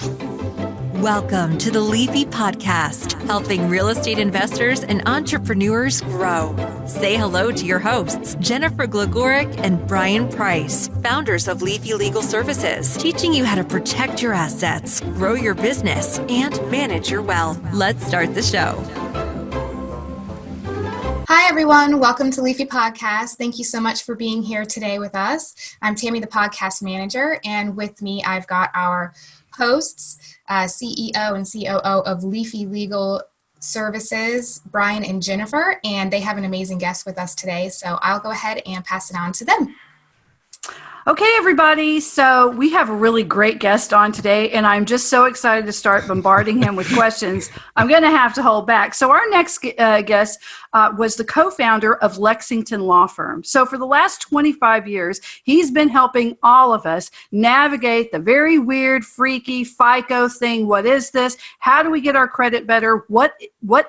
Welcome to the Leafy podcast, helping real estate investors and entrepreneurs grow. Say hello to your hosts, Jennifer Glagoric and Brian Price, founders of Leafy Legal Services, teaching you how to protect your assets, grow your business, and manage your wealth. Let's start the show. Hi, everyone. Welcome to Leafy Podcast. Thank you so much for being here today with us. I'm Tammy, the podcast manager, and with me, I've got our hosts, CEO and COO of Leafy Legal Services, Brian and Jennifer, and they have an amazing guest with us today, so I'll go ahead and pass it on to them. Okay, everybody. So we have a really great guest on today, and I'm just so excited to start bombarding him with questions. I'm going to have to hold back. So our next guest was the co-founder of Lexington Law Firm. So for the last 25 years, he's been helping all of us navigate the very weird, freaky FICO thing. What is this? How do we get our credit better? What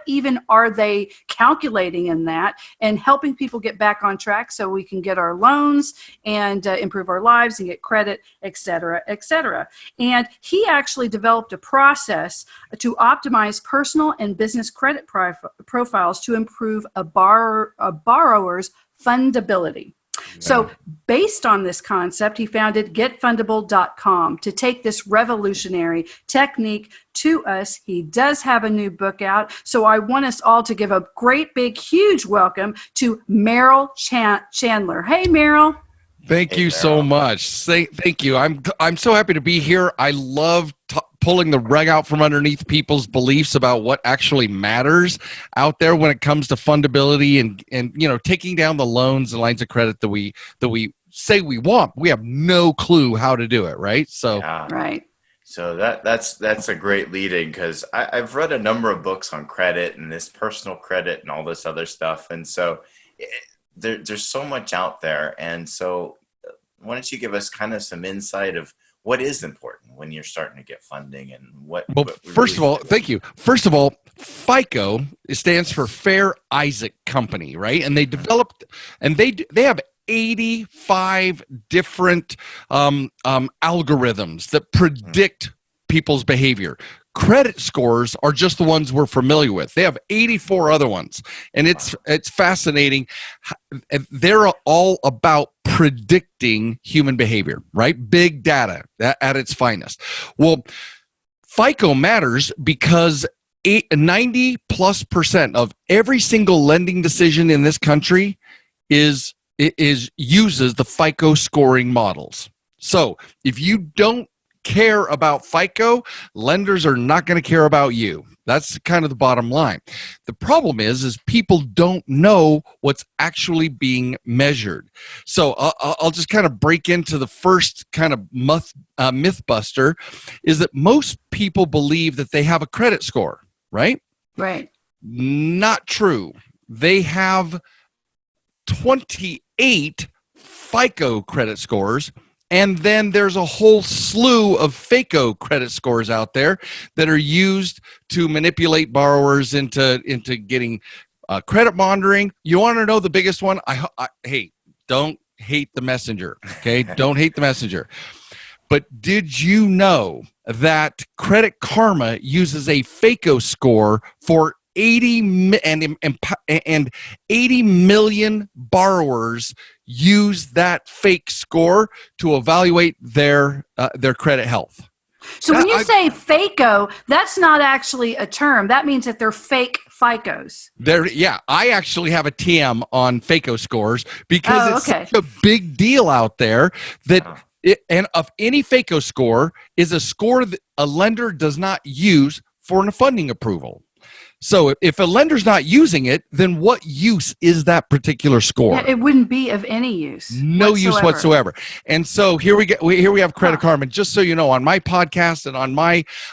even are they calculating in that? And helping people get back on track so we can get our loans and improve our lives and get credit, et cetera, et cetera. And he actually developed a process to optimize personal and business credit profiles to improve a borrower's fundability. So based on this concept, he founded getfundable.com to take this revolutionary technique to us. He does have a new book out. So I want us all to give a great, big, huge welcome to Merrill Chandler. Hey, Merrill. Thank you so much. Thank you. I'm so happy to be here. I love pulling the rug out from underneath people's beliefs about what actually matters out there when it comes to fundability and taking down the loans and lines of credit that we say we want. We have no clue how to do it, right? So right. So that's a great lead-in, because I've read a number of books on credit and this personal credit and all this other stuff, and so there's so much out there. And so why don't you give us kind of some insight of what is important when you're starting to get funding and what? First of all, thank you. First of all, FICO stands for Fair Isaac Company, right? And they developed, and they have 85 different algorithms that predict people's behavior. Credit scores are just the ones we're familiar with. They have 84 other ones, and it's fascinating. They're all about predicting human behavior, right? Big data at its finest. Well, FICO matters because 90+% of every single lending decision in this country uses the FICO scoring models. So if you don't care about FICO, lenders are not going to care about you. That's kind of the bottom line. The problem is people don't know what's actually being measured. So I'll just kind of break into the first kind of myth buster, is that most people believe that they have a credit score, right? Right. Not true. They have 28 FICO credit scores. And then there's a whole slew of FICO credit scores out there that are used to manipulate borrowers into getting credit monitoring. You want to know the biggest one? Hey, don't hate the messenger, okay? Don't hate the messenger. But did you know that Credit Karma uses a FICO score for 80 million borrowers use that fake score to evaluate their credit health. So when you say FICO, that's not actually a term. That means that they're fake FICOs. I actually have a TM on FICO scores because it's such a big deal out there that any FICO score is a score that a lender does not use for a funding approval. So if a lender's not using it, then what use is that particular score? Yeah, it wouldn't be of any use. No use whatsoever. And so here we have Credit Karma. Just so you know, on my podcast and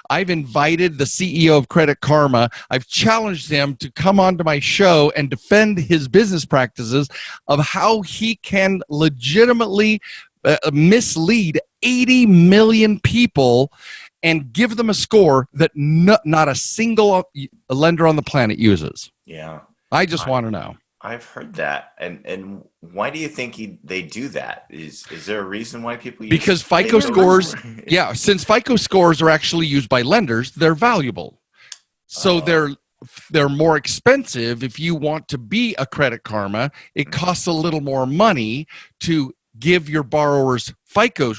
I've invited the CEO of Credit Karma. I've challenged him to come onto my show and defend his business practices of how he can legitimately mislead 80 million people and give them a score that not a single lender on the planet uses. Yeah. I just want to know. I've heard that. And why do you think they do that? Is there a reason why people use Because FICO scores, since FICO scores are actually used by lenders, they're valuable. So they're more expensive. If you want to be a Credit Karma, it costs a little more money to give your borrowers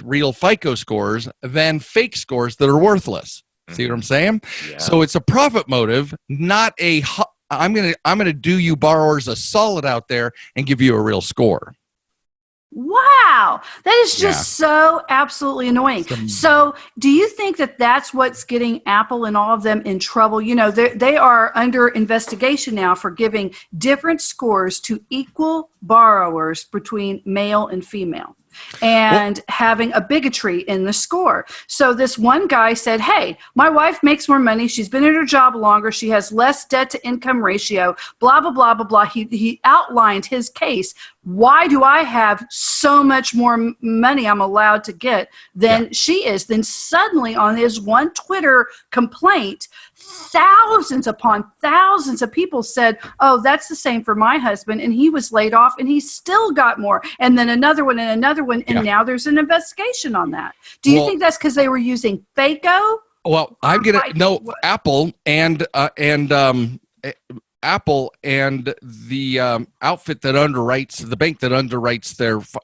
real FICO scores than fake scores that are worthless. See what I'm saying? Yeah. So it's a profit motive, not I'm gonna do you borrowers a solid out there and give you a real score. Wow, that is just so absolutely annoying. So do you think that that's what's getting Apple and all of them in trouble? You know, they are under investigation now for giving different scores to equal borrowers between male and female, and having a bigotry in the score. So this one guy said, hey, my wife makes more money. She's been in her job longer. She has less debt to income ratio, blah, blah, blah, blah, blah. He outlined his case. Why do I have so much more money I'm allowed to get than she is? Then suddenly on his one Twitter complaint, thousands upon thousands of people said, oh, that's the same for my husband. And he was laid off and he still got more. And then another one and another one. And now there's an investigation on that. Do you think that's because they were using FICO? Well, I'm going to know Apple and Apple and the outfit that underwrites, the bank that underwrites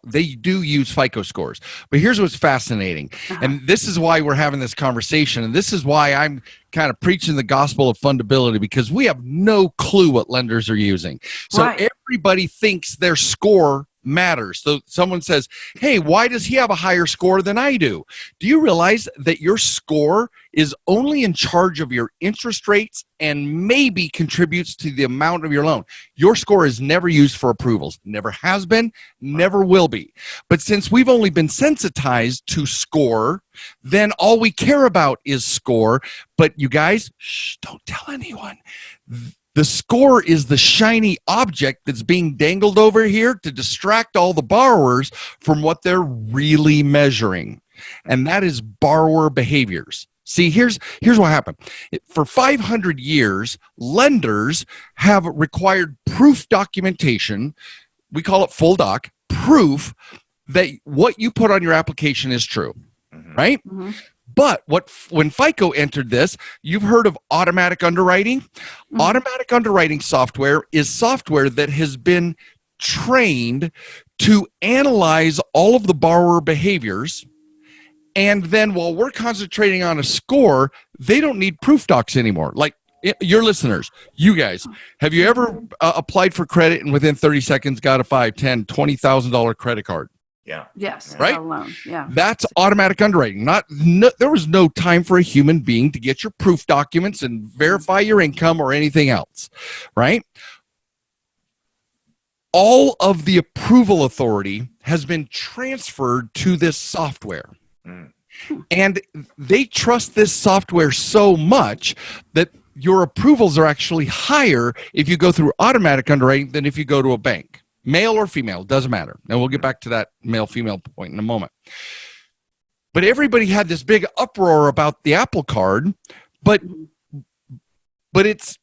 they do use FICO scores. But here's what's fascinating. And this is why we're having this conversation. And this is why I'm kind of preaching the gospel of fundability, because we have no clue what lenders are using. So everybody thinks their score matters. So someone says, hey, why does he have a higher score than I do? Do you realize that your score is only in charge of your interest rates and maybe contributes to the amount of your loan? Your score is never used for approvals. Never has been, never will be. But since we've only been sensitized to score, then all we care about is score. But you guys, don't tell anyone. The score is the shiny object that's being dangled over here to distract all the borrowers from what they're really measuring. And that is borrower behaviors. See, here's what happened. For 500 years, lenders have required proof documentation. We call it full doc, proof that what you put on your application is true, right? But when FICO entered this, you've heard of automatic underwriting. Automatic underwriting software is software that has been trained to analyze all of the borrower behaviors. And then while we're concentrating on a score, they don't need proof docs anymore. Like your listeners, you guys, have you ever applied for credit and within 30 seconds got a $5,000, $10,000, $20,000 credit card? Yeah. Yes. Right? Alone. Yeah. That's automatic underwriting. There was no time for a human being to get your proof documents and verify your income or anything else, right? All of the approval authority has been transferred to this software. And they trust this software so much that your approvals are actually higher if you go through automatic underwriting than if you go to a bank. Male or female, doesn't matter. And we'll get back to that male-female point in a moment. But everybody had this big uproar about the Apple Card, but it's...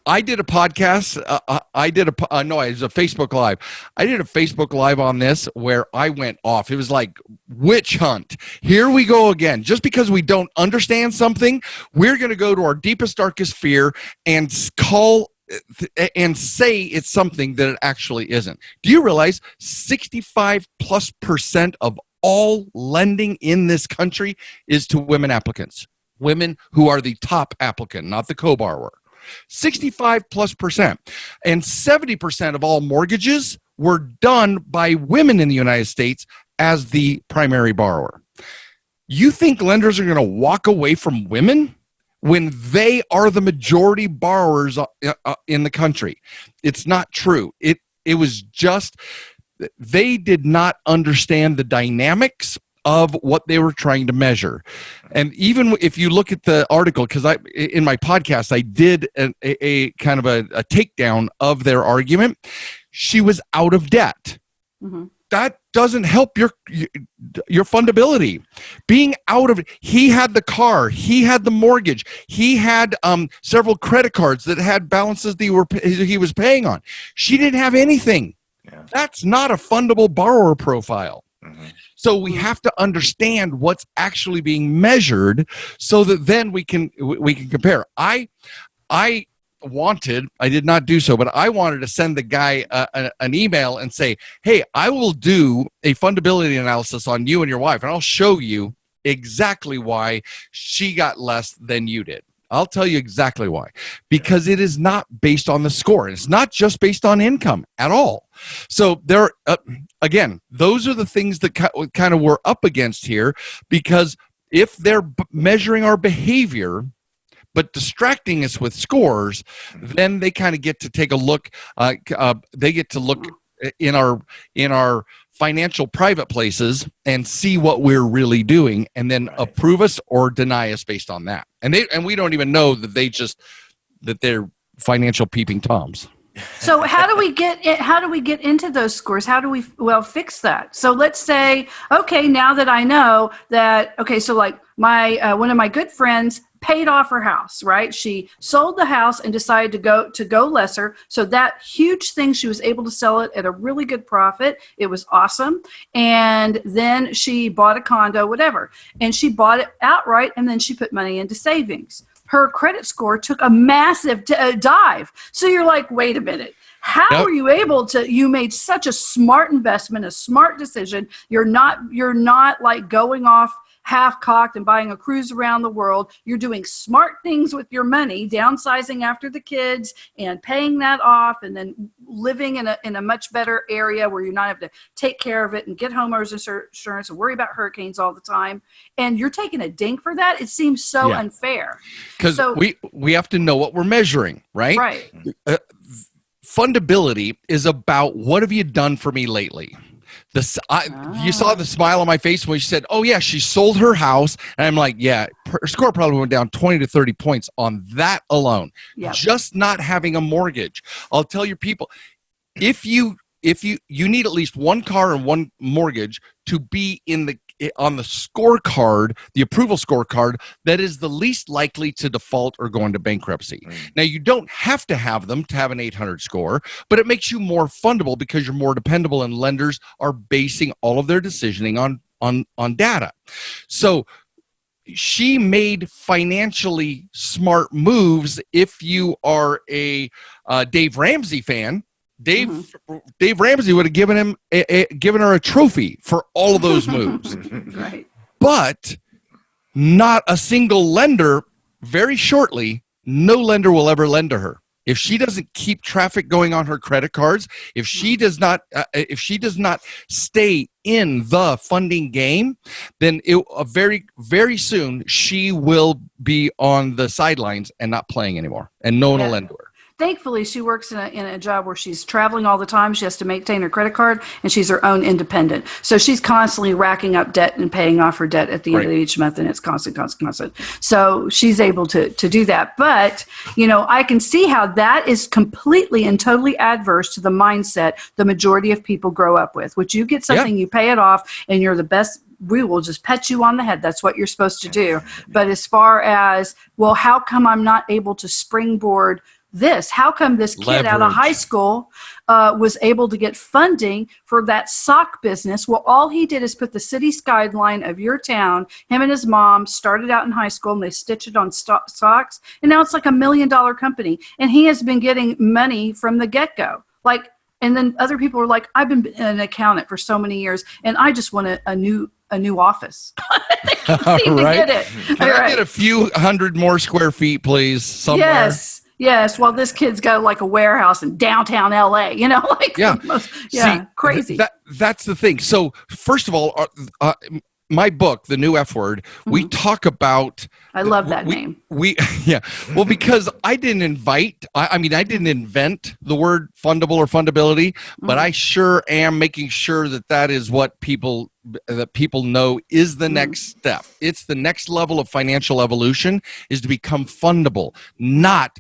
I did a podcast. It was a Facebook Live. I did a Facebook Live on this where I went off. It was like witch hunt. Here we go again. Just because we don't understand something, we're going to go to our deepest, darkest fear and call and say it's something that it actually isn't. Do you realize 65+% of all lending in this country is to women applicants? Women who are the top applicant, not the co-borrower. 65+%. And 70% of all mortgages were done by women in the United States as the primary borrower. You think lenders are going to walk away from women when they are the majority borrowers in the country? It's not true. It was just they did not understand the dynamics of what they were trying to measure. And even if you look at the article, because in my podcast, I did a kind of a takedown of their argument. She was out of debt. that doesn't help your fundability. Being out of it, he had the car, he had the mortgage, he had several credit cards that had balances that he was paying on. She didn't have anything. Yeah. That's not a fundable borrower profile. Mm-hmm. So we have to understand what's actually being measured, so that then we can compare. I did not do so, but I wanted to send the guy an email and say, hey, I will do a fundability analysis on you and your wife, and I'll show you exactly why she got less than you did. I'll tell you exactly why. Because it is not based on the score. It's not just based on income at all. So there, again, those are the things that kind of we're up against here, because if they're measuring our behavior but distracting us with scores, then they kind of get to take a look. They get to look in our financial private places and see what we're really doing, and then approve us or deny us based on that. And we don't even know that they're financial peeping toms. So how do we get into those scores? How do we fix that? So let's say, okay, now that I know that, okay, so like my one of my good friends paid off her house, right? She sold the house and decided to go lesser. So that huge thing, she was able to sell it at a really good profit. It was awesome. And then she bought a condo, whatever, and she bought it outright, and then she put money into savings. Her credit score took a massive dive. So you're like, wait a minute. How are you able to, you made such a smart investment, a smart decision. You're not like going off half-cocked and buying a cruise around the world. You're doing smart things with your money, downsizing after the kids and paying that off, and then living in a much better area where you're not having to take care of it and get homeowners insurance and worry about hurricanes all the time. And you're taking a ding for that? It seems so unfair. Because we have to know what we're measuring, right? Right. Fundability is about, what have you done for me lately? You saw the smile on my face when she said, oh yeah, she sold her house. And I'm like, yeah, her score probably went down 20 to 30 points on that alone. Yep. Just not having a mortgage. I'll tell your people, if you need at least one car and one mortgage to be on the scorecard, the approval scorecard, that is the least likely to default or go into bankruptcy. Now, you don't have to have them to have an 800 score, but it makes you more fundable because you're more dependable, and lenders are basing all of their decisioning on data. So she made financially smart moves. If you are a Dave Ramsey fan, Dave Ramsey would have given her a trophy for all of those moves. Right. But not a single lender, very shortly, no lender will ever lend to her. If she doesn't keep traffic going on her credit cards, if she does not stay in the funding game, then very, very soon she will be on the sidelines and not playing anymore, and no one will lend to her. Thankfully, she works in a job where she's traveling all the time. She has to maintain her credit card, and she's her own independent. So she's constantly racking up debt and paying off her debt at the end of each month, and it's constant. So she's able to do that. But, I can see how that is completely and totally adverse to the mindset the majority of people grow up with, which you get something, you pay it off, and you're the best. We will just pet you on the head. That's what you're supposed to do. But as far as, well, how come I'm not able to springboard this? How come this kid out of high school was able to get funding for that sock business? Well, all he did is put the city skyline of your town. Him and his mom started out in high school, and they stitched it on socks, and now it's like $1 million company. And he has been getting money from the get-go. And then other people are like, I've been an accountant for so many years, and I just want a new office. They can't seem to get it. Can I get a few hundred more square feet, please, somewhere? Yes, well, this kid's got like a warehouse in downtown LA, crazy. That's the thing. So first of all, my book, The New F Word, we talk about. I love that name. Well, because I didn't invent the word fundable or fundability, but I sure am making sure that is what people know is the next step. It's the next level of financial evolution, is to become fundable, not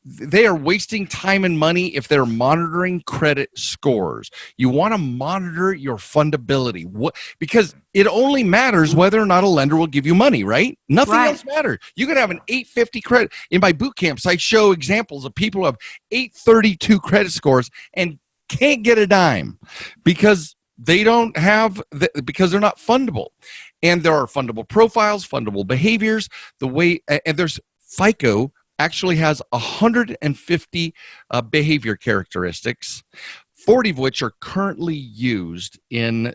they are wasting time and money if they're monitoring credit scores. You want to monitor your fundability. Because it only matters whether or not a lender will give you money, right? Nothing else matters. You could have an 850 credit. In my boot camps, I show examples of people who have 832 credit scores and can't get a dime because they don't have because they're not fundable. And there are fundable profiles, fundable behaviors, and there's FICO actually has 150 behavior characteristics, 40 of which are currently used in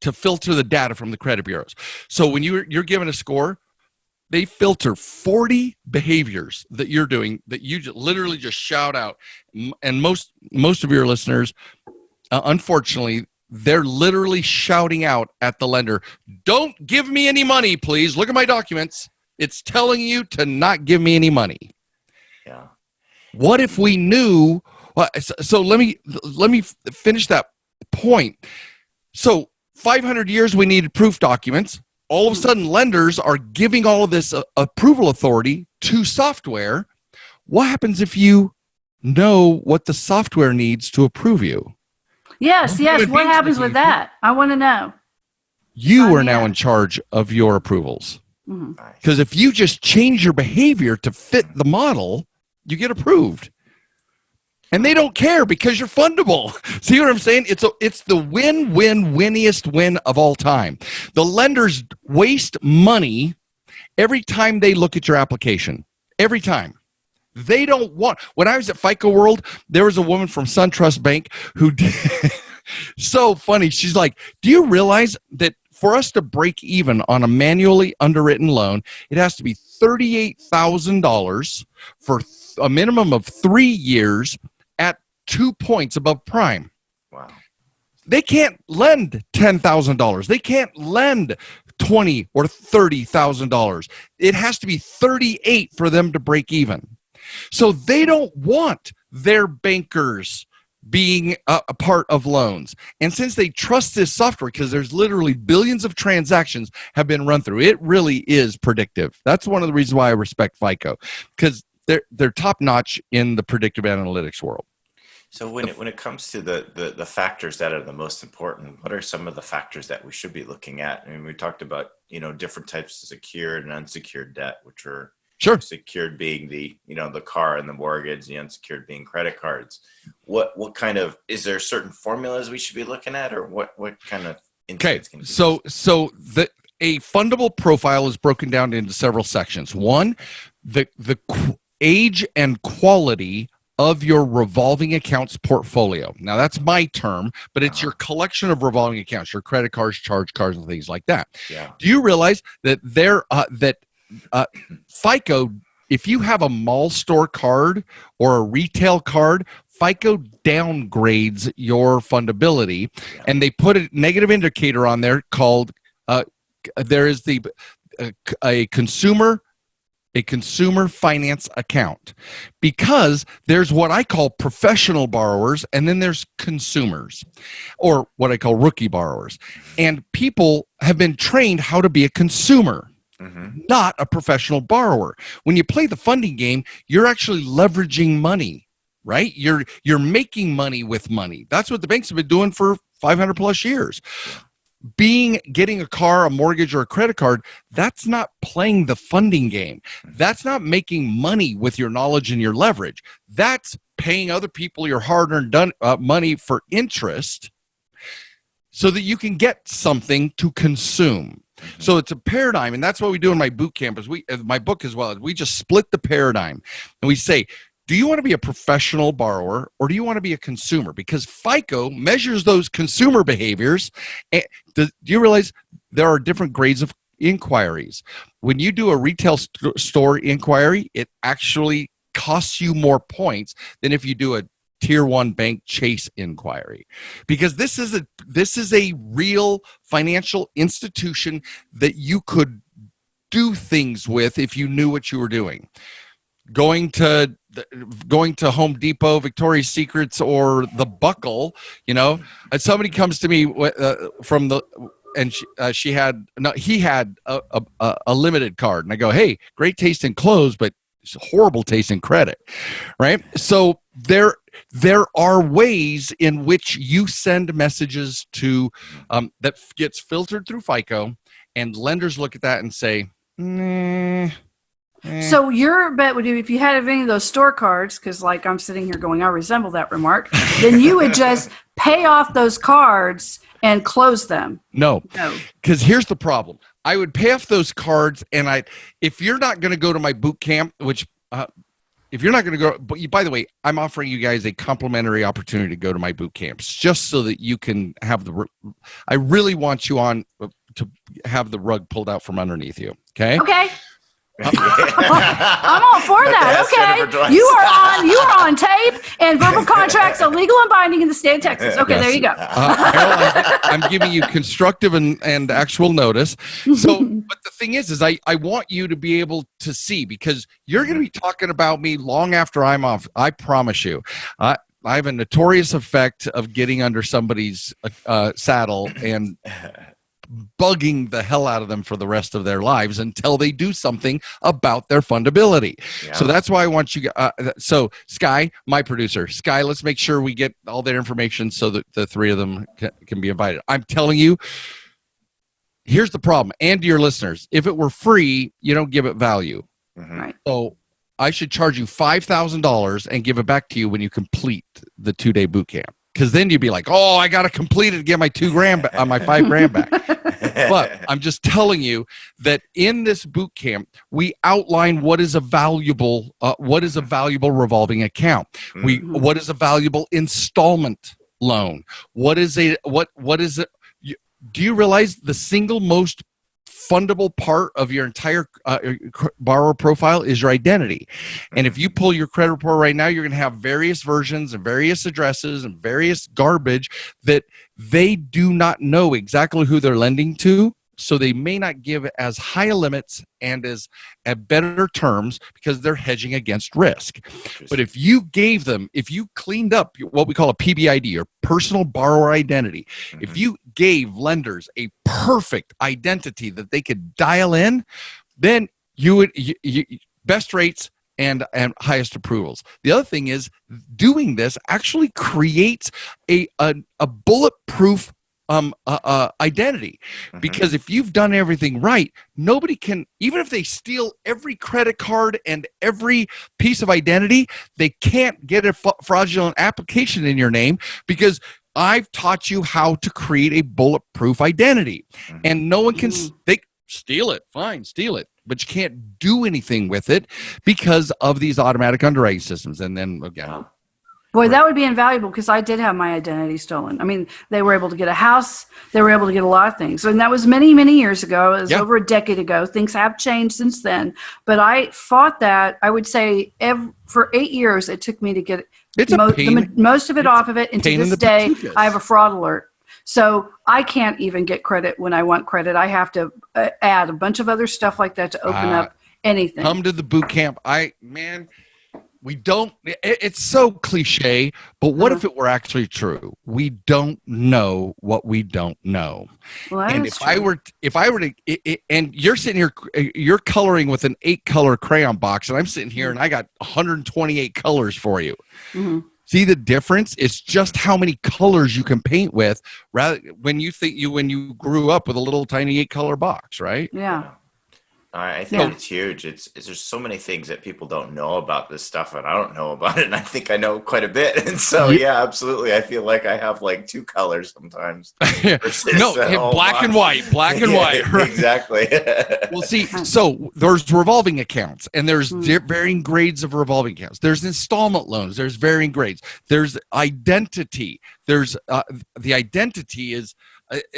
to filter the data from the credit bureaus. So when you're given a score, they filter 40 behaviors that you're doing that you literally just shout out. And most of your listeners, unfortunately, they're literally shouting out at the lender, "Don't give me any money, please. Look at my documents. It's telling you to not give me any money." Yeah. What if we knew? So let me finish that point. So 500 years we needed proof documents. All of a sudden, lenders are giving all of this approval authority to software. What happens if you know what the software needs to approve you? Yes. What happens with that? I want to know. You are now in charge of your approvals. Because if you just change your behavior to fit the model, you get approved. And they don't care because you're fundable. See what I'm saying? It's the win-win-winniest win of all time. The lenders waste money every time they look at your application. Every time. They don't want. When I was at FICO World, there was a woman from SunTrust Bank who did so funny. She's like, "Do you realize that for us to break even on a manually underwritten loan, it has to be $38,000 for a minimum of 3 years at 2 points above prime." Wow. They can't lend $10,000. They can't lend $20,000 or $30,000. It has to be 38 for them to break even. So they don't want their bankers being a part of loans. And since they trust this software, because there's literally billions of transactions have been run through, it really is predictive. That's one of the reasons why I respect FICO, because they're top notch in the predictive analytics world. So when it comes to the factors that are the most important, what are some of the factors that we should be looking at? I mean, we talked about, different types of secured and unsecured debt, which are sure. Secured being the car and the mortgage, the unsecured being credit cards. What kind of, is there certain formulas we should be looking at, or what kind of insights can you give us? A fundable profile is broken down into several sections. One, the age and quality of your revolving accounts portfolio. Now that's my term, but it's your collection of revolving accounts, your credit cards, charge cards, and things like that. Yeah. Do you realize that FICO, if you have a mall store card or a retail card, FICO downgrades your fundability, and they put a negative indicator on there called there is a consumer finance account, because there's what I call professional borrowers, and then there's consumers, or what I call rookie borrowers. And people have been trained how to be a consumer, not a professional borrower. When you play the funding game, you're actually leveraging money, right? You're making money with money. That's what the banks have been doing for 500 plus years. Getting a car, a mortgage, or a credit card, that's not playing the funding game. That's not making money with your knowledge and your leverage. That's paying other people your hard-earned money for interest so that you can get something to consume. So it's a paradigm, and that's what we do in my boot camp. My book as well. We just split the paradigm, and we say, do you want to be a professional borrower, or do you want to be a consumer? Because FICO measures those consumer behaviors. And do you realize there are different grades of inquiries? When you do a retail store inquiry, it actually costs you more points than if you do a tier 1 bank chase inquiry, because this is a real financial institution that you could do things with if you knew what you were doing. Going to Home Depot, Victoria's Secrets, or the Buckle, and somebody comes to me from the, and he had a limited card, and I go, "Hey, great taste in clothes, but horrible taste in credit, right? So there are ways in which you send messages to that gets filtered through FICO, and lenders look at that and say, nah. So your bet would be if you had any of those store cards, because like I'm sitting here going, I resemble that remark, then you would just pay off those cards and close them. No, because here's the problem. I would pay off those cards, and if you're not going to go to my boot camp, which if you're not going to go, but by the way, I'm offering you guys a complimentary opportunity to go to my boot camps just so that you can have I really want you on to have the rug pulled out from underneath you. Okay. Okay. I'm all for that. Okay, you are on tape, and verbal contracts are legal and binding in the state of Texas. Okay, There you go. Harold, I'm giving you constructive and actual notice. So, but the thing is I want you to be able to see, because you're going to be talking about me long after I'm off. I promise you. I have a notorious effect of getting under somebody's saddle and bugging the hell out of them for the rest of their lives until they do something about their fundability. Yeah. So that's why I want you. So Sky, my producer, Sky, let's make sure we get all their information so that the three of them can be invited. I'm telling you, here's the problem. And to your listeners, if it were free, you don't give it value. Mm-hmm. Right. So I should charge you $5,000 and give it back to you when you complete the 2-day boot camp. Because then you'd be like, oh, I got to complete it to get my $2,000 my $5,000 back. But I'm just telling you that in this boot camp, we outline what is a valuable revolving account. What is a valuable installment loan? What is it? Do you realize the single most fundable part of your entire borrower profile is your identity? And if you pull your credit report right now, you're going to have various versions and various addresses and various garbage that they do not know exactly who they're lending to. So they may not give as high limits and as at better terms because they're hedging against risk. But if you cleaned up what we call a PBID, or personal borrower identity, if you gave lenders a perfect identity that they could dial in, then you would best rates and highest approvals. The other thing is, doing this actually creates a bulletproof identity, because if you've done everything right, nobody can, even if they steal every credit card and every piece of identity, they can't get a fraudulent application in your name, because I've taught you how to create a bulletproof identity. And no one can steal it. Fine, steal it, but you can't do anything with it because of these automatic underwriting systems. And then again, boy, that would be invaluable, because I did have my identity stolen. I mean, they were able to get a house. They were able to get a lot of things. And that was many, many years ago. It was over a decade ago. Things have changed since then. But I fought that, I would say, for 8 years, it took me to get most of it off of it. And to this day, I have a fraud alert. So I can't even get credit when I want credit. I have to add a bunch of other stuff like that to open up anything. Come to the boot camp. We don't, it's so cliche, but what if it were actually true? We don't know what we don't know. Well, and if I were to, and you're sitting here, you're coloring with an 8-color crayon box, and I'm sitting here and I got 128 colors for you. See the difference? It's just how many colors you can paint with, rather when you grew up with a little tiny 8-color box, right? Yeah. I think it's huge. There's so many things that people don't know about this stuff, and I don't know about it, and I think I know quite a bit. And so, yeah, absolutely. I feel like I have like 2 colors sometimes. Black and white. Right? Exactly. Well, see, so there's revolving accounts, and there's varying grades of revolving accounts. There's installment loans. There's varying grades. There's identity. There's the identity is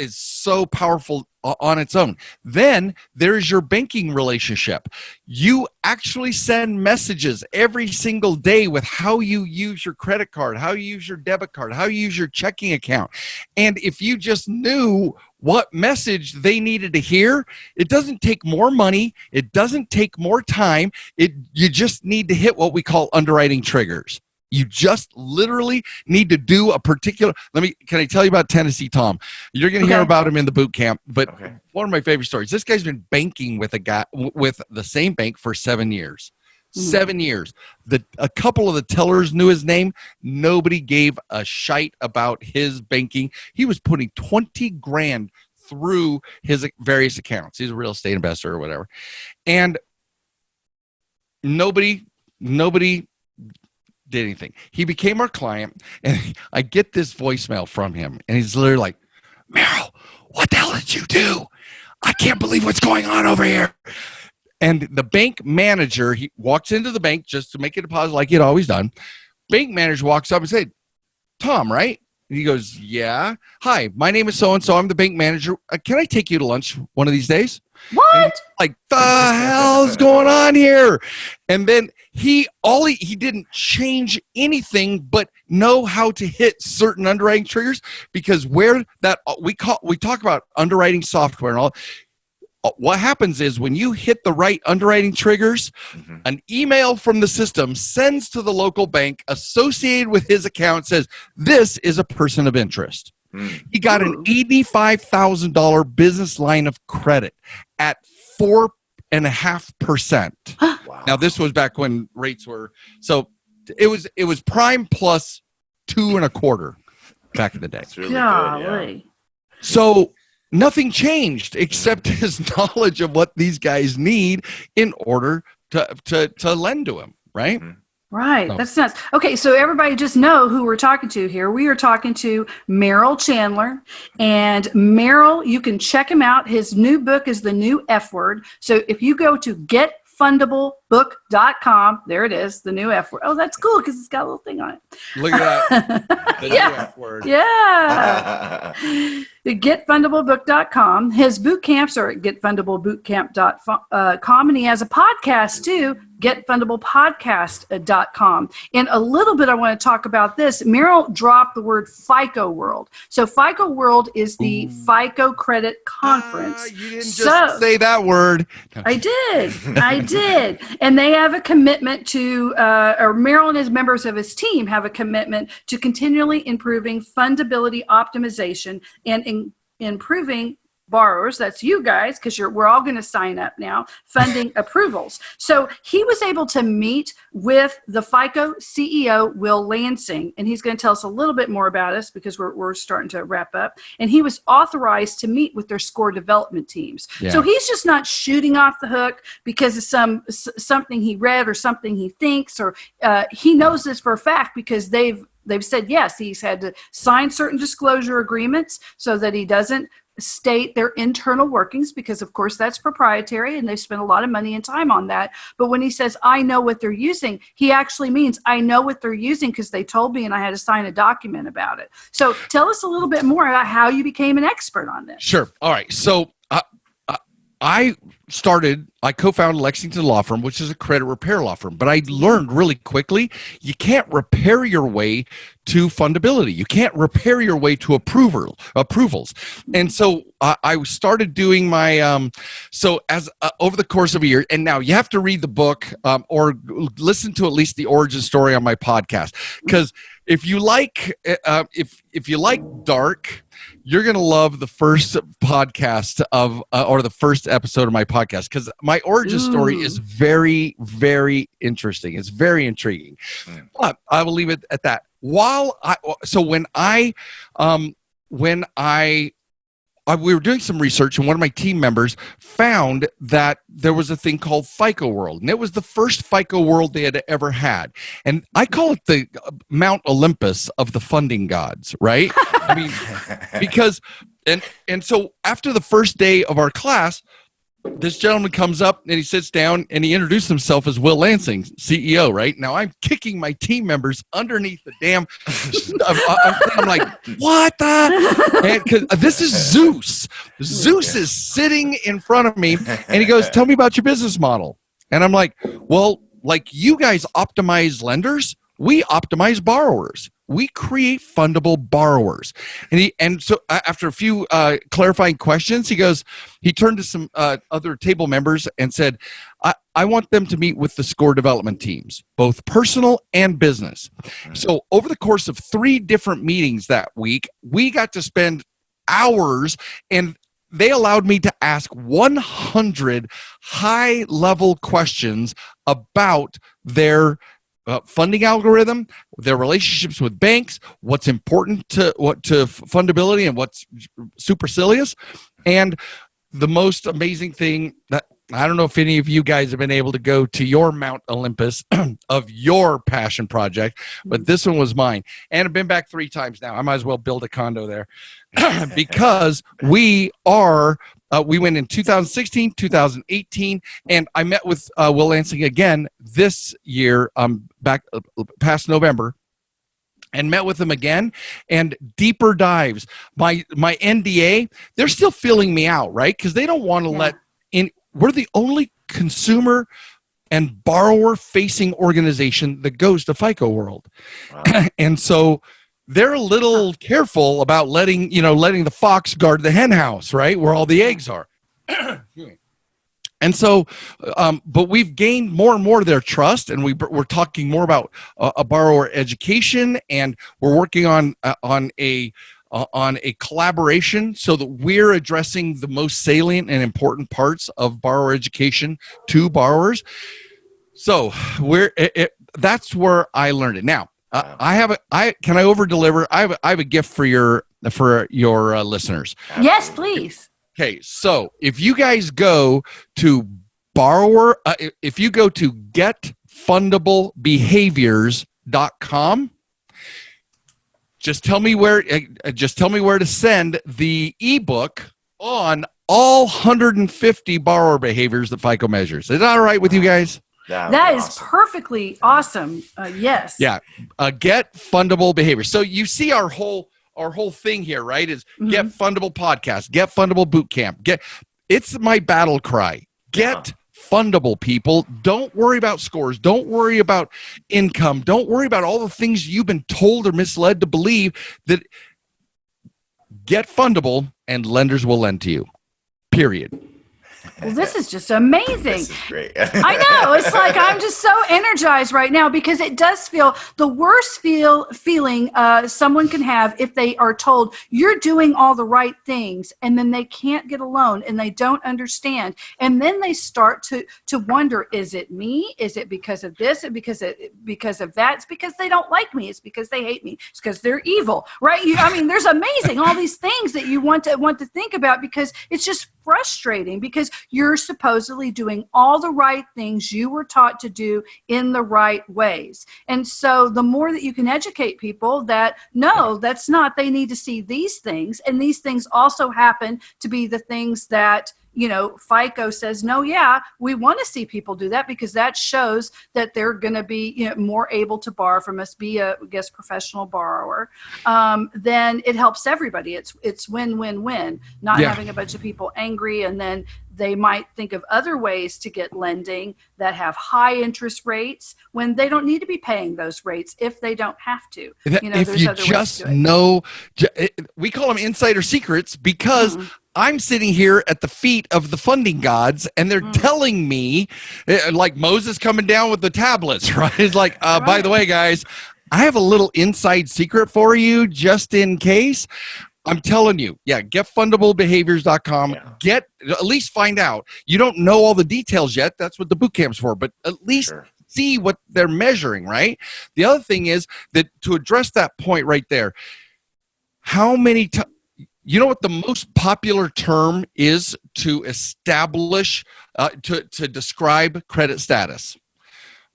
so powerful on its own. Then there's your banking relationship. You actually send messages every single day with how you use your credit card, how you use your debit card, how you use your checking account. And if you just knew what message they needed to hear, it doesn't take more money. It doesn't take more time. You just need to hit what we call underwriting triggers. You just literally need to do a particular. Can I tell you about Tennessee Tom? You're going to hear about him in the boot camp, but one of my favorite stories. This guy's been banking with the same bank for 7 years. 7 years. A couple of the tellers knew his name. Nobody gave a shite about his banking. He was putting 20 grand through his various accounts. He's a real estate investor or whatever. And nobody did anything. He became our client, and I get this voicemail from him, and he's literally like, Merrill, what the hell did you do? I can't believe what's going on over here. And the bank manager, he walks into the bank just to make a deposit like he'd always done. Bank manager walks up and said, Tom, right? And he goes, yeah. Hi, my name is so-and-so. I'm the bank manager. Can I take you to lunch one of these days? What? Like, the hell is going on here? And then he didn't change anything but know how to hit certain underwriting triggers, because where that we talk about underwriting software and all. What happens is when you hit the right underwriting triggers, an email from the system sends to the local bank associated with his account, says, this is a person of interest. He got an $85,000 business line of credit at 4.5%. Wow. Now, this was back when rates were, so it was prime plus 2.25 back in the day. That's really Golly. good. Yeah. So nothing changed except his knowledge of what these guys need in order to lend to him, right? Right. Oh. That's nuts. Okay, so everybody just know who we're talking to here. We are talking to Merrill Chandler. And Merrill, you can check him out. His new book is The New F Word. So if you go to getfundableBook.com, there it is, The New F Word. Oh, that's cool because it's got a little thing on it. Look at that. The Yeah. new F word. Yeah. GetFundableBook.com. His boot camps are at GetFundableBootcamp.com. And he has a podcast too, GetFundablePodcast.com. And a little bit I want to talk about this. Merrill dropped the word FICO World. So FICO World is the FICO Credit Conference. You didn't just say that word. No. I did. And they have a commitment to, or Merrill and his members of his team have a commitment to continually improving fundability optimization and improving borrowers, that's you guys, because we're all going to sign up now, funding approvals. So he was able to meet with the FICO CEO, Will Lansing, and he's going to tell us a little bit more about us because we're starting to wrap up. And he was authorized to meet with their score development teams. Yeah. So he's just not shooting off the hook because of something he read or something he thinks, or he knows this for a fact because they've said yes. He's had to sign certain disclosure agreements so that he doesn't state their internal workings, because of course that's proprietary and they've spent a lot of money and time on that. But when he says, I know what they're using, he actually means I know what they're using because they told me and I had to sign a document about it. So tell us a little bit more about how you became an expert on this. Sure. All right. So I co-founded Lexington Law Firm, which is a credit repair law firm. But I learned really quickly, you can't repair your way to fundability. You can't repair your way to approvals. And so I started doing my, over the course of a year, and now you have to read the book or listen to at least the origin story on my podcast. Because if you like dark, you're going to love the first podcast or the first episode of my podcast, because my origin story is very, very interesting. It's very intriguing. But I will leave it at that. We were doing some research, and one of my team members found that there was a thing called FICO World, and it was the first FICO World they had ever had. And I call it the Mount Olympus of the funding gods, right? I mean, because, and so after the first day of our class, this gentleman comes up and he sits down and he introduced himself as Will Lansing, CEO, right? Now I'm kicking my team members underneath the damn, I'm like, what the? And 'cause this is Zeus. Zeus is sitting in front of me and he goes, tell me about your business model. And I'm like, well, like you guys optimize lenders, we optimize borrowers. We create fundable borrowers. And so after a few clarifying questions, he turned to some other table members and said, I want them to meet with the score development teams, both personal and business. So over the course of 3 different meetings that week, we got to spend hours, and they allowed me to ask 100 high-level questions about their funding algorithm, their relationships with banks, what's important to fundability, and what's supercilious. And the most amazing thing that I don't know if any of you guys have been able to go to your Mount Olympus of your passion project, but this one was mine. And I've been back 3 times now. I might as well build a condo there because we went in 2016, 2018, and I met with Will Lansing again this year, back past November, and met with them again, and deeper dives. My NDA, they're still filling me out, right? Because they don't want to let in. We're the only consumer and borrower-facing organization that goes to FICO World. Wow. And so they're a little careful about letting the fox guard the hen house, right? Where all the eggs are. And so, but we've gained more and more of their trust, and we're talking more about a borrower education, and we're working on a collaboration so that we're addressing the most salient and important parts of borrower education to borrowers. So that's where I learned it. Now, can I over deliver? I have a gift for your listeners. Yes, please. Okay, so if you guys go to if you go to getfundablebehaviors.com, just tell me where to send the ebook on all 150 borrower behaviors that FICO measures. Is that all right with you guys? That is awesome. Perfectly awesome. Yes. Yeah. Get fundable behaviors. So you see our whole thing here, right? Is get fundable podcast, get fundable boot camp. It's my battle cry. Get fundable, people. Don't worry about scores. Don't worry about income. Don't worry about all the things you've been told or misled to believe. That get fundable and lenders will lend to you. Period. Well, this is just amazing. This is great. I know. It's like I'm just so energized right now because it does feel the worst feeling someone can have if they are told you're doing all the right things and then they can't get a loan and they don't understand. And then they start to wonder, is it me? Is it because of this? Because of that? It's because they don't like me. It's because they hate me. It's because they're evil, right? There's amazing all these things that you want to think about because it's just frustrating because you're supposedly doing all the right things you were taught to do in the right ways. And so the more that you can educate people that no, that's not, they need to see these things. And these things also happen to be the things that FICO says, no, yeah, we want to see people do that because that shows that they're going to be more able to borrow from us, be a professional borrower. Then it helps everybody. It's win-win-win, not having a bunch of people angry, and then they might think of other ways to get lending that have high interest rates when they don't need to be paying those rates if they don't have to. If you just know, we call them insider secrets because I'm sitting here at the feet of the funding gods, and they're telling me, like Moses coming down with the tablets, right? It's like, by the way, guys, I have a little inside secret for you just in case. I'm telling you, getfundablebehaviors.com. At least find out. You don't know all the details yet. That's what the boot camp's for, but at least see what they're measuring, right? The other thing is that to address that point right there, how many times, you know what the most popular term is to establish, to describe credit status?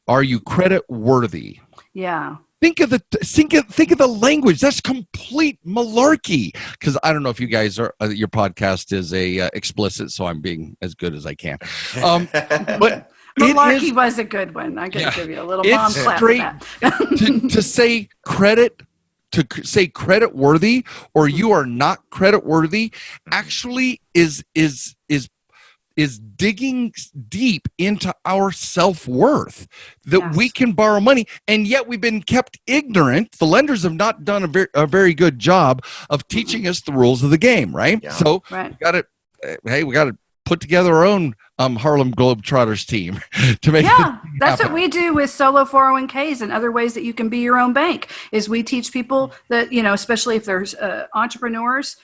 Are you credit worthy? Yeah. Think of the language. That's complete malarkey. Because I don't know if you guys are your podcast is explicit, so I'm being as good as I can. But malarkey was a good one. I got to give you a little mom clap for that. to say credit. To say credit worthy or you are not credit worthy actually is digging deep into our self-worth that we can borrow money, and yet we've been kept ignorant. The lenders have not done a very good job of teaching us the rules of the game, right? Yeah. So we got to put together our own Harlem Globetrotters team to make that's what we do with solo 401ks and other ways that you can be your own bank is we teach people that, especially if there's entrepreneurs,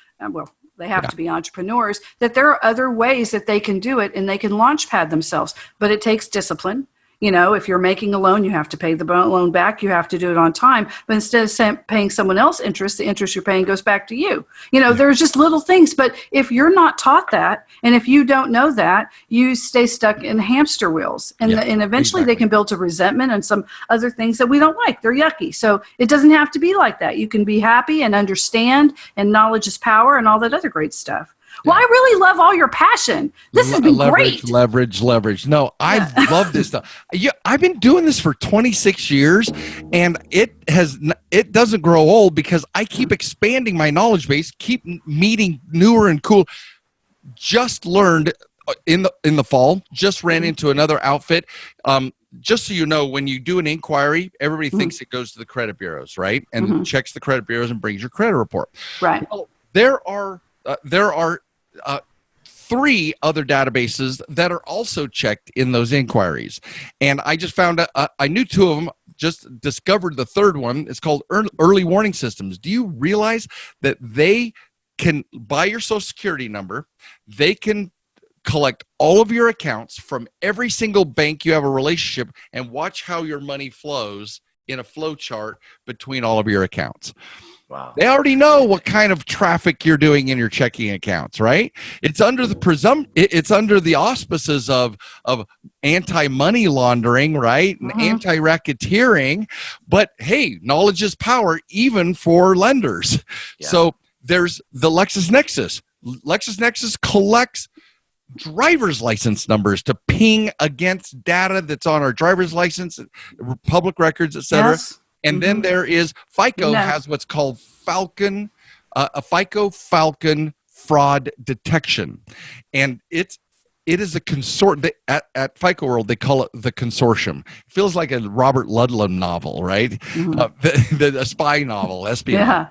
They have to be entrepreneurs, that there are other ways that they can do it and they can launch pad themselves. But it takes discipline. You know, if you're making a loan, you have to pay the loan back. You have to do it on time. But instead of paying someone else interest, the interest you're paying goes back to you. You know, there's just little things. But if you're not taught that, and if you don't know that, you stay stuck in hamster wheels. And, and eventually they can build to resentment and some other things that we don't like. They're yucky. So it doesn't have to be like that. You can be happy and understand, and knowledge is power and all that other great stuff. Well, I really love all your passion. This has been great. Leverage. No, I love this stuff. I've been doing this for 26 years, and it doesn't grow old because I keep expanding my knowledge base, keep meeting newer and cool. Just learned in the fall, just ran into another outfit. Just so you know, when you do an inquiry, everybody thinks it goes to the credit bureaus, right? And checks the credit bureaus and brings your credit report. Right. Well, there are 3 other databases that are also checked in those inquiries. And I just found out, I knew 2 of them, just discovered the 3rd one. It's called early warning systems. Do you realize that they can buy your social security number? They can collect all of your accounts from every single bank you have a relationship and watch how your money flows in a flow chart between all of your accounts. Wow. They already know what kind of traffic you're doing in your checking accounts, right? It's under the it's under the auspices of anti-money laundering, right? And anti-racketeering. But hey, knowledge is power, even for lenders. Yeah. So there's the LexisNexis. LexisNexis collects driver's license numbers to ping against data that's on our driver's license, public records, etc. Yes. And then there is FICO has what's called a FICO Falcon fraud detection. And it is a consortium. At FICO World, they call it the consortium. It feels like a Robert Ludlum novel, right? The spy novel, espionage. Yeah.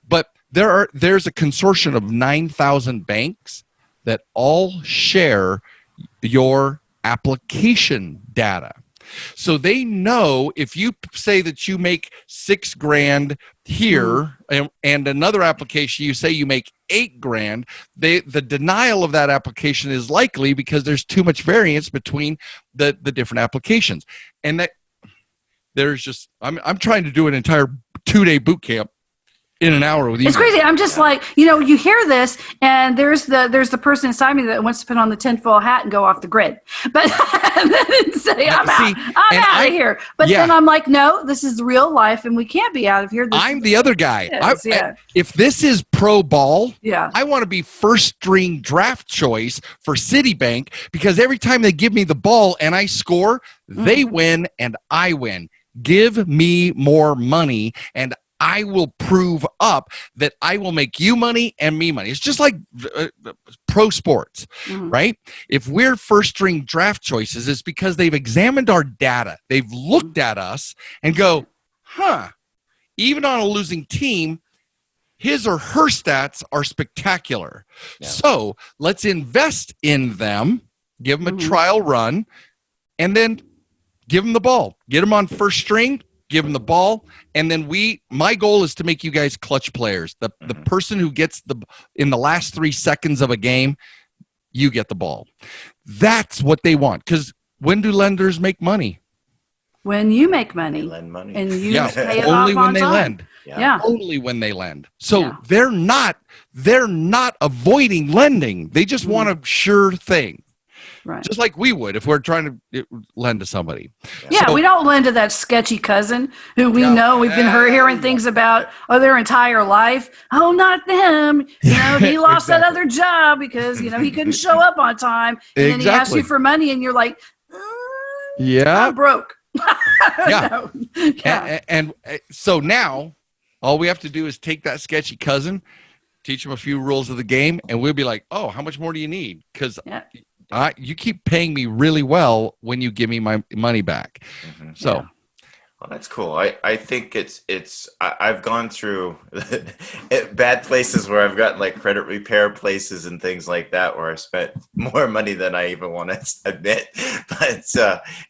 But there's a consortium of 9,000 banks that all share your application data. So they know if you say that you make $6,000 here and another application, you say you make $8,000, the denial of that application is likely because there's too much variance between the different applications. And that there's just, I'm trying to do an entire 2-day boot camp in an hour with you. It's crazy. I'm just like, you know, you hear this and there's the person inside me that wants to put on the tinfoil hat and go off the grid. But then say, I'm out of here. But then I'm like, no, this is real life and we can't be out of here. I'm the other guy. If this is pro ball, I want to be first string draft choice for Citibank because every time they give me the ball and I score, they win and I win. Give me more money and I will prove up that I will make you money and me money. It's just like pro sports, right? If we're first string draft choices, it's because they've examined our data. They've looked at us and go, even on a losing team, his or her stats are spectacular. Yeah. So let's invest in them, give them a trial run, and then give them the ball. Get them on first string, give them the ball, and then my goal is to make you guys clutch players. The person who gets in the last 3 seconds of a game, you get the ball. That's what they want. Because when do lenders make money? When you make money. They lend money. And you pay it only off when they time. lend. Yeah. Only when they lend. So they're not avoiding lending. They just want a sure thing. Right. Just like we would if we're trying to lend to somebody. Yeah, so, we don't lend to that sketchy cousin who we know we've been hearing things about their entire life. Oh, not them. You know, he lost that other job because, you know, he couldn't show up on time. And then he asks you for money and you're like, I'm broke. And so now all we have to do is take that sketchy cousin, teach him a few rules of the game, and we'll be like, oh, how much more do you need? Because you keep paying me really well when you give me my money back. So, well, that's cool. I think I've gone through bad places where I've gotten like credit repair places and things like that where I spent more money than I even want to admit, but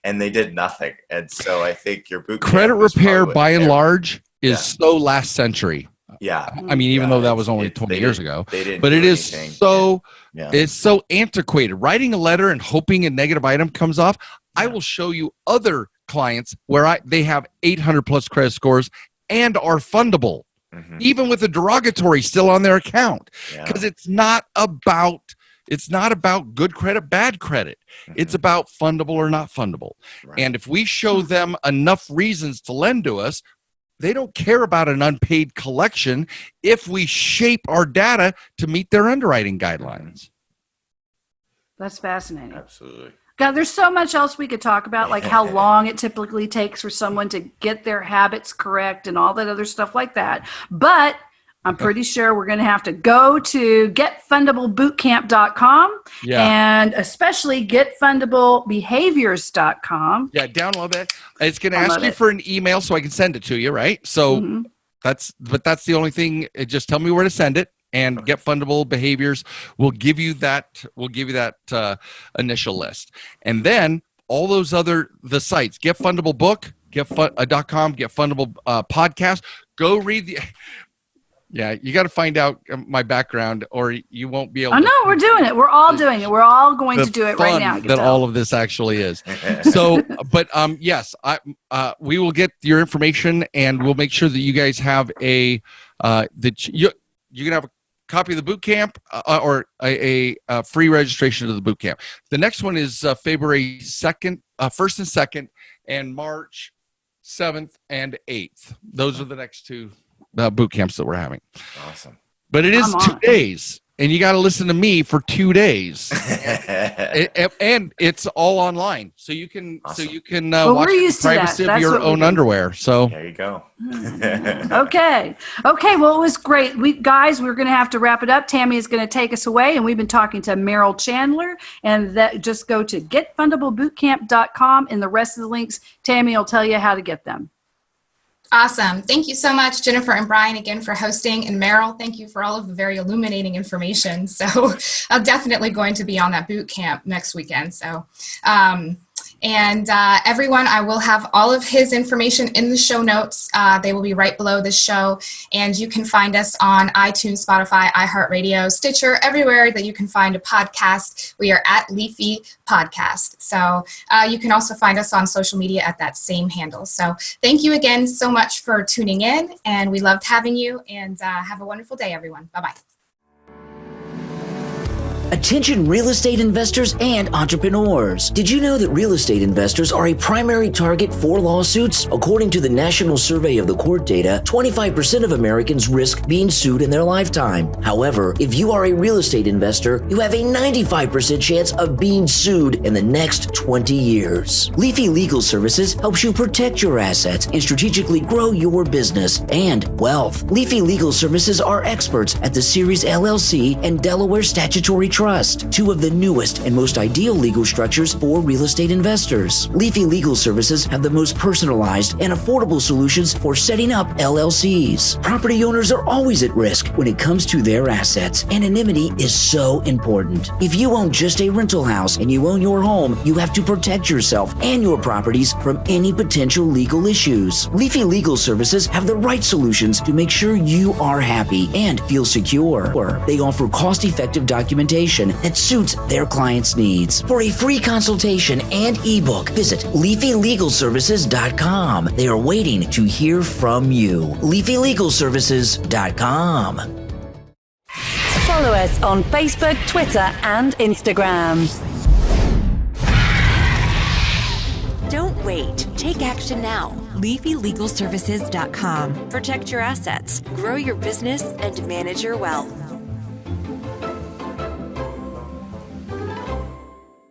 and they did nothing. And so I think your boot credit repair by and large is so last century. Yeah. I mean, even though that was only 20 years ago, but it is so, it's so antiquated. Writing a letter and hoping a negative item comes off. I will show you other clients where they have 800 plus credit scores and are fundable, even with a derogatory still on their account, because it's not about good credit, bad credit. It's about fundable or not fundable. Right. And if we show them enough reasons to lend to us, they don't care about an unpaid collection if we shape our data to meet their underwriting guidelines. That's fascinating. Absolutely. God, there's so much else we could talk about, like how long it typically takes for someone to get their habits correct and all that other stuff like that. But I'm pretty sure we're going to have to go to getfundablebootcamp.com and especially getfundablebehaviors.com. Yeah, download that. It's going to ask you for an email so I can send it to you, right? So that's the only thing. Just tell me where to send it. And Get Fundable Behaviors will give you that. Initial list, and then all those the sites. Get Fundable Book, .com, Get Fundable Podcast. Go read the. Yeah, you got to find out my background, or you won't be able. No, we're doing it. We're all doing it. We're all going to do it right now. That all of this actually is. So, but yes, we will get your information, and we'll make sure that you guys have you can have a copy of the boot camp or a free registration to the boot camp. The next one is February 2nd, 1st and 2nd, and March 7th and 8th. Those are the next two boot camps that we're having. Awesome. But it is 2 days, and you got to listen to me for 2 days, and it's all online, so you can watch the privacy of your own underwear. So there you go. Okay. Well, it was great. We're going to have to wrap it up. Tammy is going to take us away, and we've been talking to Merrill Chandler, and just go to getfundablebootcamp.com, and the rest of the links, Tammy will tell you how to get them. Awesome. Thank you so much, Jennifer and Brian, again for hosting. And Merrill, thank you for all of the very illuminating information. So I'm definitely going to be on that boot camp next weekend. So, everyone, I will have all of his information in the show notes. They will be right below this show. And you can find us on iTunes, Spotify, iHeartRadio, Stitcher, everywhere that you can find a podcast. We are at Leafy Podcast. So you can also find us on social media at that same handle. So thank you again so much for tuning in. And we loved having you. And have a wonderful day, everyone. Bye-bye. Attention real estate investors and entrepreneurs. Did you know that real estate investors are a primary target for lawsuits? According to the National Survey of the Court data, 25% of Americans risk being sued in their lifetime. However, if you are a real estate investor, you have a 95% chance of being sued in the next 20 years. Leafy Legal Services helps you protect your assets and strategically grow your business and wealth. Leafy Legal Services are experts at the Series LLC and Delaware Statutory Trust, two of the newest and most ideal legal structures for real estate investors. Leafy Legal Services have the most personalized and affordable solutions for setting up LLCs. Property owners are always at risk when it comes to their assets. Anonymity is so important. If you own just a rental house and you own your home, you have to protect yourself and your properties from any potential legal issues. Leafy Legal Services have the right solutions to make sure you are happy and feel secure. They offer cost-effective documentation that suits their clients' needs. For a free consultation and ebook, visit LeafyLegalServices.com. They are waiting to hear from you. LeafyLegalServices.com. Follow us on Facebook, Twitter, and Instagram. Don't wait. Take action now. LeafyLegalServices.com. Protect your assets, grow your business, and manage your wealth.